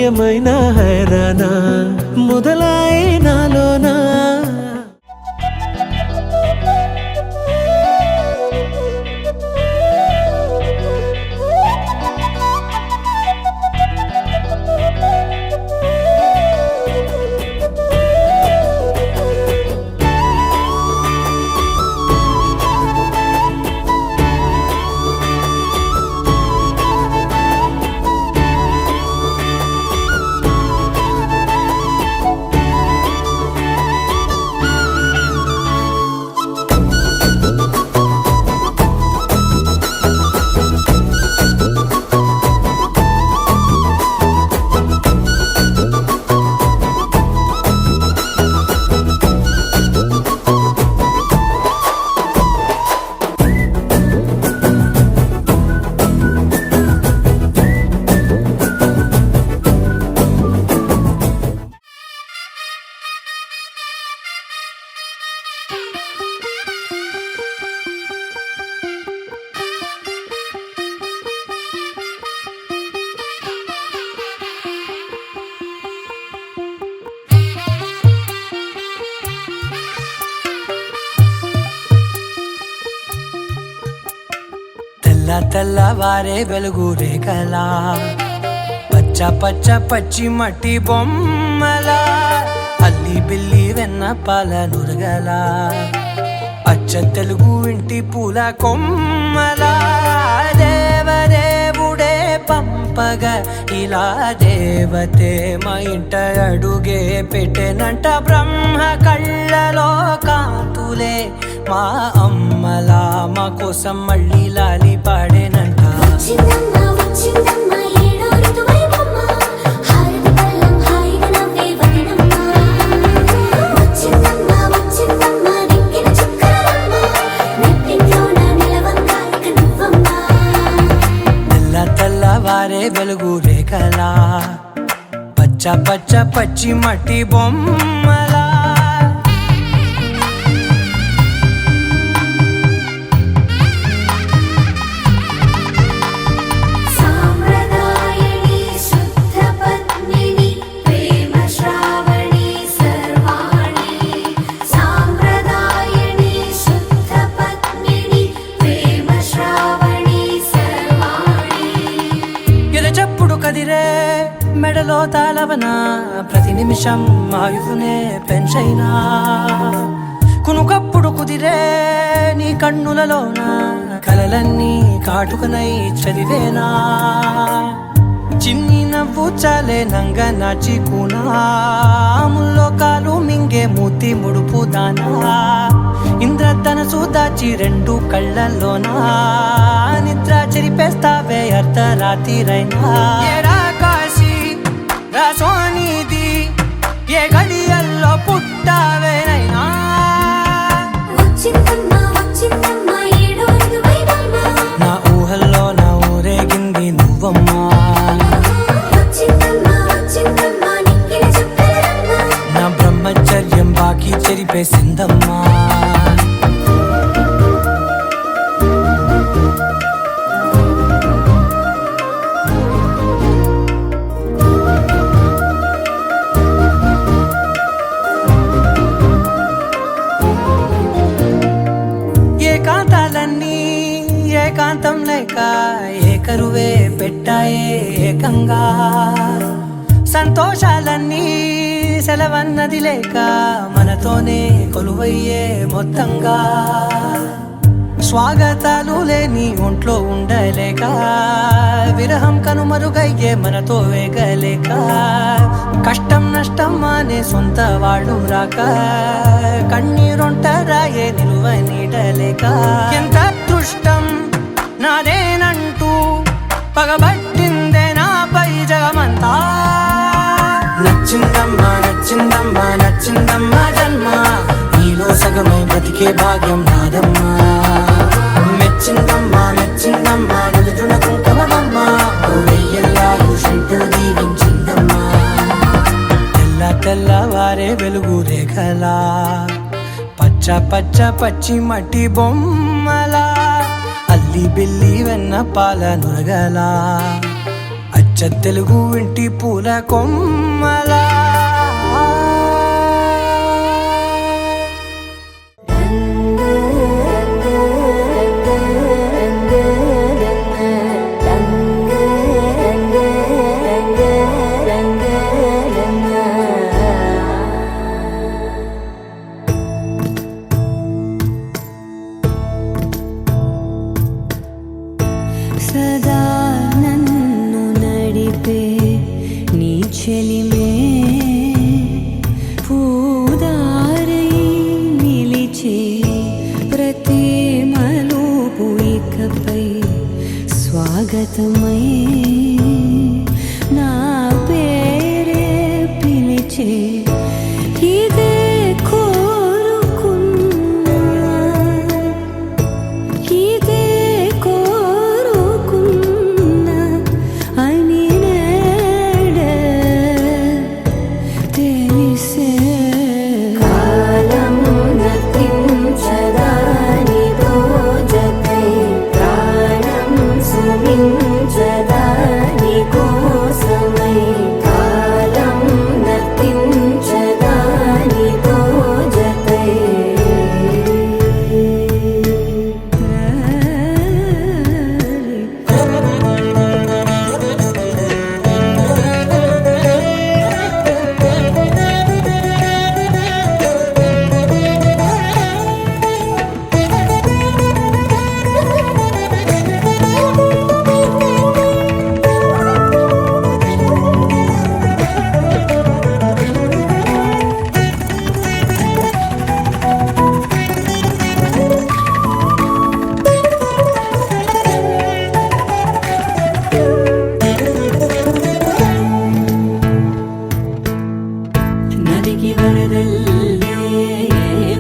ఏమైనా హైరానా మొదలాయి నాలోనా. తెల్లవారే వెలుగు రేఖలా పచ్చ పచ్చ పచ్చి మట్టి బొమ్మలా అల్లి బిల్లి వెన్న పాల నురగలా అచ్చ తెలుగు ఇంటి పూల కొమ్మలా దేవదేవుడే పంపగా ఇలా దేవతే మా ఇంట అడుగే పెట్టెనంట. బ్రహ్మ కళ్ళలో కాంతులే మా అమ్మలా మా కోసం మళ్ళీ లాలి పాడేనంట. తెల్లవారే వెలుగు రేఖలా పచ్చ పచ్చ పచ్చి మట్టి బొమ్మలా. కదిరే మెడలో తాళవన ప్రతి నిమిషం ఆయుధునే పెంచైనా కునుకప్పుడు కుదిరే నీ కన్నులలోన కలలన్నీ కాటుకనై చదివేనా. చిన్ని నవ్వు చాలే నంగ నాచి కూనాముల్లో కాలు మింగే మూతి ముడుపు దానా ఇంద్రధనసు దాచి రెండు కళ్ళల్లోనా నిద్ర చెరిపేస్తావే అర్ధరాత్రిరైనా. కాశీ రాసోనిది ఏ గడియల్లో పుట్టావేనైనా నా ఊహల్లో నా ఊరేగింది నువ్వమ్మా. నా బ్రహ్మచర్యం బాకీ చెరిపేసిందమ్మా. ఏకాంతాలన్నీ ఏకాంతం లేక ఏకరువే పెట్టాయే ఏకంగా సంతోషాలన్నీ సెలవన్నది లేక మనతోనే కొలువయ్యే మొత్తంగా. స్వాగతాలు లేని ఒంట్లో ఉండలేక విరహం కనుమరుగయ్యే మనతో వేగలేక కష్టం నష్టం అనే సొంత వాళ్ళు రాక కన్నీరొంటరాయే నిలువ నీడలేక. ఎంత అదృష్టం నాదేనంటూ పగబట్టిందే నాపై జగమంతా. నచ్చిందమ్మా నచ్చిందమ్మా నచ్చిందమ్మా జన్మ నీలో సగమై బ్రతికే భాగ్యం నాదమ్మా. మెచ్చిందమ్మా మెచ్చిందమ్మా నిలుతున్న కుంకుమమ్మా వెయ్యల్లాలు శంకులు దీవించిందమ్మా. తెల్లవారే వెలుగు రేఖలా పచ్చ పచ్చ పచ్చి మట్టి బొమ్మలా అల్లి బిల్లి వెన్న పాల నురగలా అచ్చ తెలుగు ఇంటి పూల కొమ్మలా సదా నన్ను నడిపే నీ చెలిమే పూదారై నిలిచే ప్రతి మలుపు ఇకపై స్వాగతమై నా పేరే పిలిచే ఇదే కోరుకున్నా ఇదే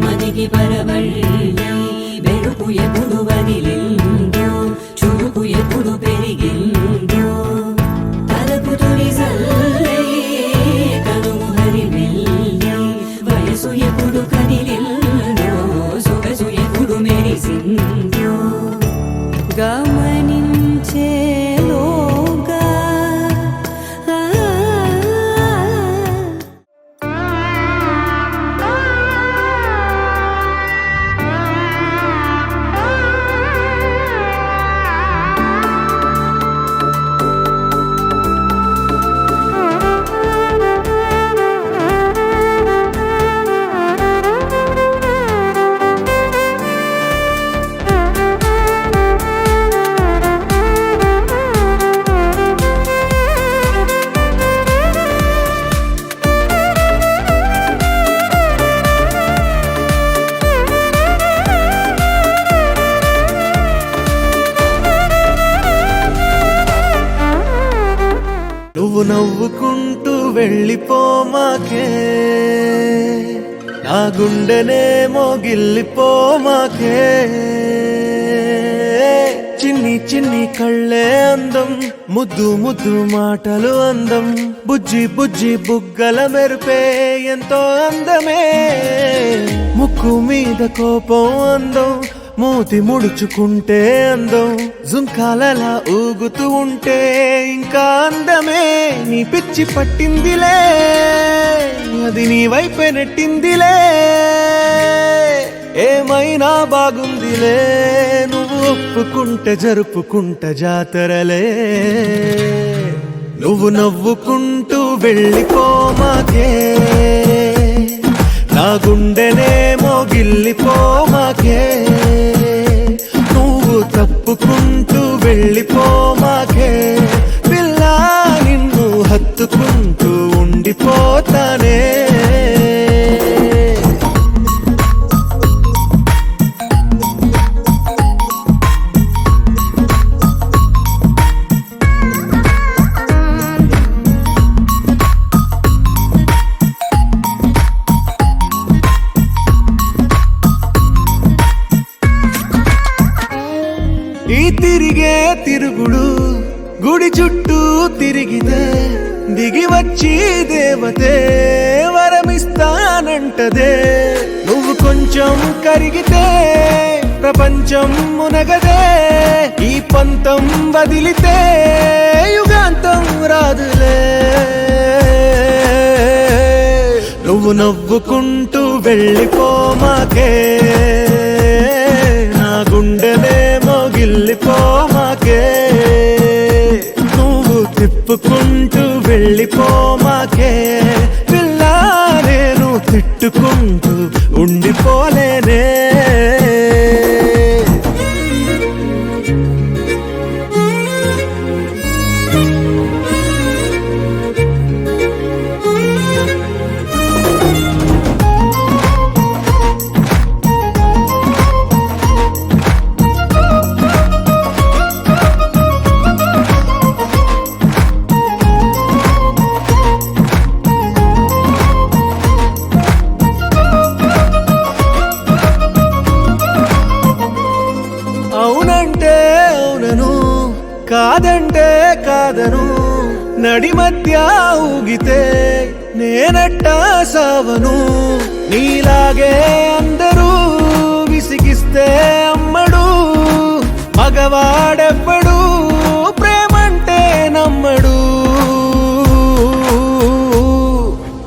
మదికి పరవళ్ళి వెలుపు ఎప్పుడు వదిలిందో చూపు ఎప్పుడు పెరిగిందో తలపు తొలి సల్లై కనుము హరిమెల్లి వయసు ఎప్పుడు కదిలిందో సొగసు ఎప్పుడు మెరిసిందో గమనించేలోగా నువ్వు నవ్వుకుంటూ వెళ్ళిపోమాకే నా గుండెనేమో గిల్లిపోమాకే చిన్ని చిన్ని కళ్ళే అందం ముద్దు ముద్దు మాటలు అందం బుజ్జి బుజ్జి బుగ్గల మెరుపే ఎంతో అందమే ముక్కు మీద కోపం అందం మూతి ముడుచుకుంటే అందం జుంకాలలా ఊగుతూ ఉంటే ఇంకా అందమే నీ పిచ్చి పట్టిందిలే అది నీ వైపే నెట్టిందిలే ఏమైనా బాగుందిలే నువ్వు ఒప్పుకుంటే జరుపుకుంట జాతరలే నువ్వు నవ్వుకుంటూ వెళ్ళిపోమాకే నా గుండెనేమో గిల్లిపోమాకే నువ్వు తప్పుకుంటూ వెళ్ళిపోమాకే పిల్ల నిన్ను హత్తుకుంటూ ఉండిపోతానే ఈ తిరిగే తిరుగుడు గుడి చుట్టూ తిరిగితే దిగి వచ్చి దేవతే వరమిస్తానంటదే నువ్వు కొంచెం కరిగితే ప్రపంచం మునగదే ఈ పంతం వదిలితే యుగాంతం రాదులే నువ్వు నవ్వుకుంటూ వెళ్ళిపోమాకే నా గుండెనేమో గిల్లిపోమాకే నువ్వు తిప్పుకుంటూ వెళ్ళిపోమాకే పిల్ల నేను తిట్టుకుంటూ ఉండిపోలేనే అవునంటే అవునను కాదంటే కాదను నడి మధ్య ఊగితే నేనట్టా సావను నీలాగే అందరూ విసిగిస్తే అమ్మడు మగవాడెవ్వడు ప్రేమంటే నమ్మడు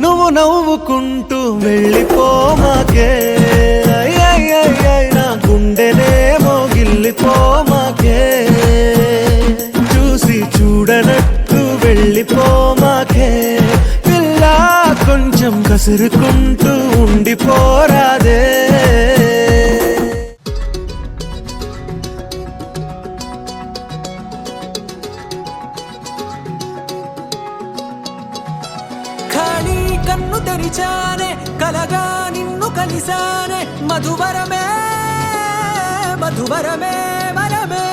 నువ్వు నవ్వుకుంటూ వెళ్ళిపోమాకే నా గుండెనేమో గిల్లిపోమాకే చూసి చూడనట్టు వెళ్ళిపోమాకే పిల్ల కొంచెం కసురుకుంటూ ఉండిపోరాదే ఖాళీ కన్ను తెరిచానే కలగా నిన్ను కలిసానే మధువరమే మధువరమే వరమే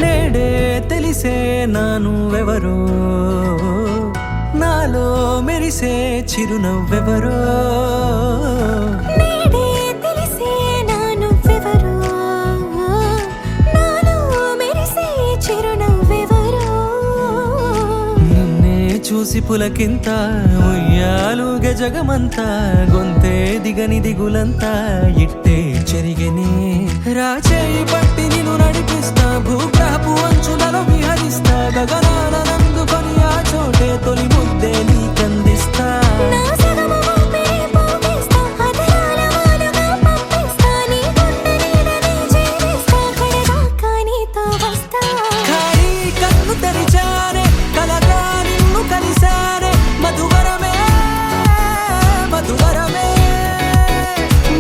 నేడే తెలిసే నానువెవరో నాలో మెరిసే చిరునవ్వెవరో నేడే తెలిసే నానువెవరో నాలో మెరిసే చిరునవ్వెవరో నిన్నే చూసి పులకింత ఉయ్యాలుగ జగమంతా గొంతే దిగని దిగులంతా ఇట్టే చెరిగనే రాచేయి పట్టి నిన్ను నడిపిస్తా భూగ్రహపు అంచులలో విహరిస్తా గగనాన నందుకొని ఆ చోటే తొలి ముద్దే నీకందిస్తా నా సగము ఊపిరి పోగిస్తా అదరాల వాలుగా పంపిస్తా నీ గుండె నీడనే జీవిస్తా కడదాకా నీతో వస్తా ఖాళీ కన్ను తెరిచానే కలగా నిన్ను కలిసానే మధువరమే మధువరమే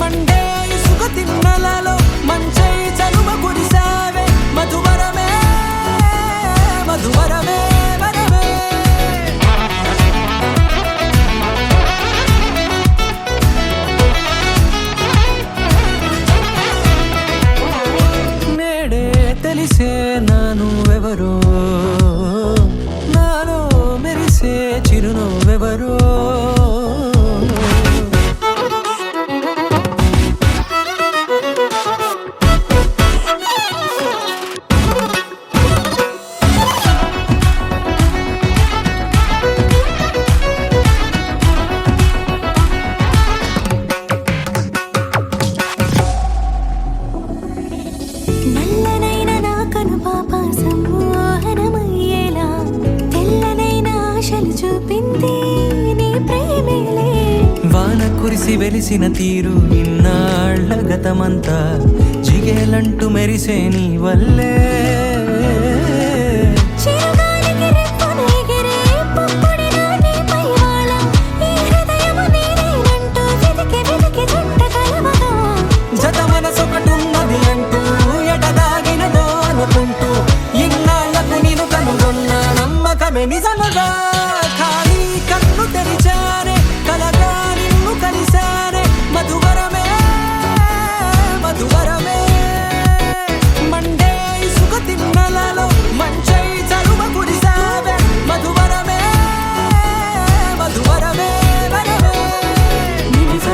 మండే ఇసుక తిన్నలలో మంచై చలువ కురిసావే మధువరమే మధువరమే వరమే నేడే తెలిసే నానువెవరో నాలో మెరిసే చిరునవ్వెవరో నల్లనైన నా కనుపాప సమ్మోహనమయ్యేలా తెల్లనైన ఆశలు చూపింది నీ ప్రేమేలే వాన కురిసి వెలిసిన తీరు ఇన్నాళ్ల గతమంతా జిగేలంటూ మెరిసే నీ వల్లే చిరుగాలికి రెప్పన ఎగిరే పుప్పొడిన నీపై వాళ ఈ హృదయము నీదేనంటూ వెతికి వెతికి జంట కలవగా జత మనసొకటున్నది అంటూ ఎటదాగినదో అనుకుంటూ ఇన్నాళ్లకు నేను కనుగొన్న నమ్మకమే నిజముగా ఖాళీ కన్ను తెరిచానే కలగా నిన్ను కలిసానే మధువరమే మధువరమే మండే ఇసుక తిన్నలలో మంచై చలువ కురిసావే మధువరమే మధువరమే వరమే నిజ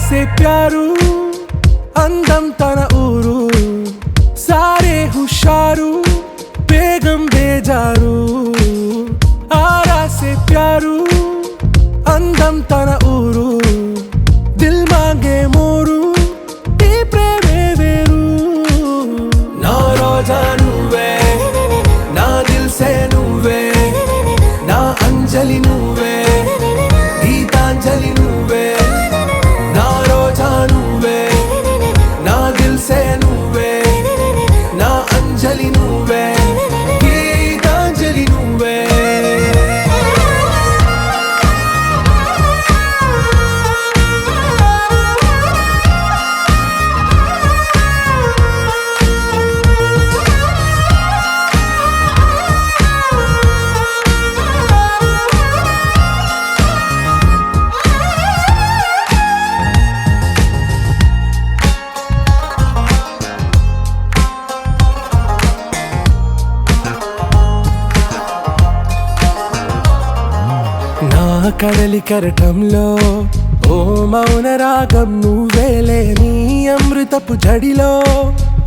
సే ప్యారు అందం తన ఊరు సారే హుషారు బేగం బేజారు ఆరా సే ప్యారు అందం తన ఊరు దిల్ మాంగే మోరు ఈ ప్రేమే వేరు నా రోజా నువ్వే నా దిల్ సే నువ్వే నా అంజలి నువ్వే గీతాంజలి నువ్వే నా రోజా నువ్వే నా దిల్ సే నువ్వే నా అంజలి నువ్వే గీతాంజలి నువ్వే నా కడలి కరటంలో ఓ మౌన రాగం నువ్వేలే నీ అమృతపు జడిలో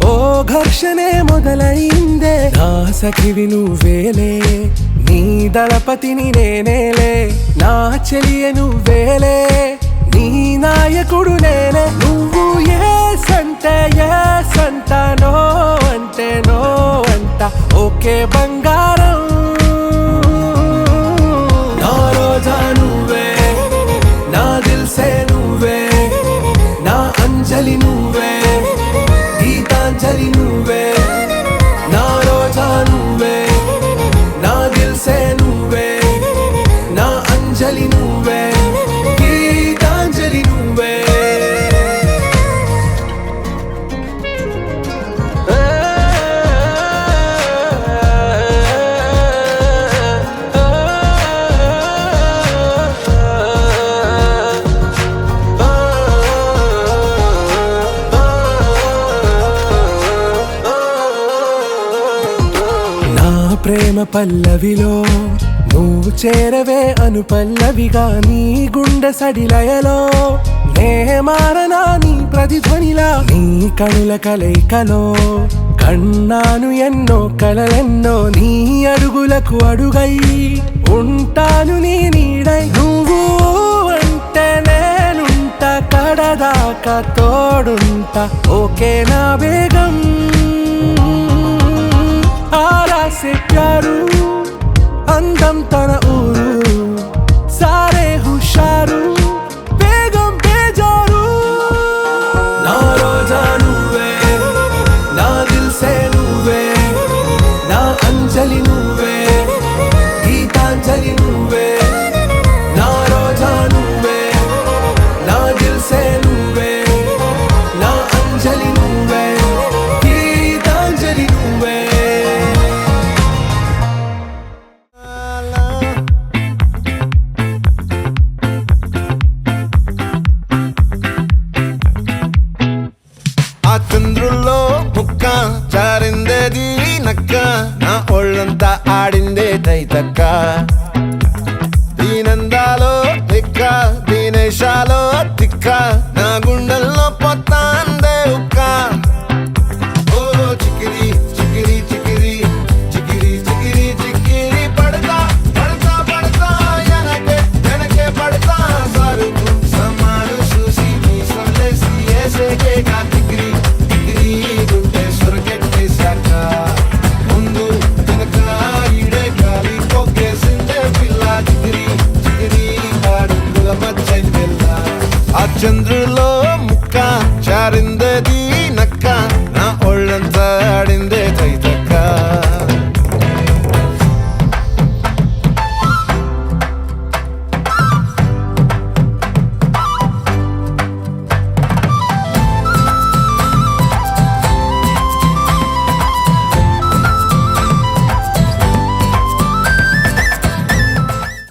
ఓ ఘర్షణే మొదలైందే నా సఖివి నువ్వేలే నీ దళపతిని నేనేలే నా చెలియ నువ్వేలే నీ నాయకుడు నేనే నువ్వు ఏ సంట నో అంటే నో అంట ఓకే బంగారం నా రోజా నువ్వే నా దిల్ సే నువ్వే నా అంజలి నువ్వే గీతాంజలి నువ్వే నా రోజా నువ్వే నా దిల్ సే నువ్వే నా అంజలి నువ్వే గీతాంజలి నువ్వే నా ప్రేమ పల్లవిలో నువ్వు చేరవే అను పల్లవిగా నీ గుండె సడిలయలో నే మారనా నీ ప్రతిధ్వనిలా నీ కనుల కలయికలో కన్నాను ఎన్నో కలలెన్నో నీ అడుగులకు అడుగై ఉంటాను నీ నీడై నువ్వు అంటే నేనుంట కడదాకా తోడుంట ఓకే నా బేగం ఆరా సే ప్యారు అందం తన ఊరు సారే హుషారు బేగం బేజారు నా రోజా నువ్వే నా దిల్ సే నువ్వే నా అంజలి నువ్వే గీతాంజలి నువ్వే నా రోజా నువ్వే నా దిల్ సే నువ్వే నా అంజలి నువ్వే గీతాంజలి నువ్వే ఆ చంద్రుల్లో ముక్క జారిందేది నక్క నా ఒళ్ళంతా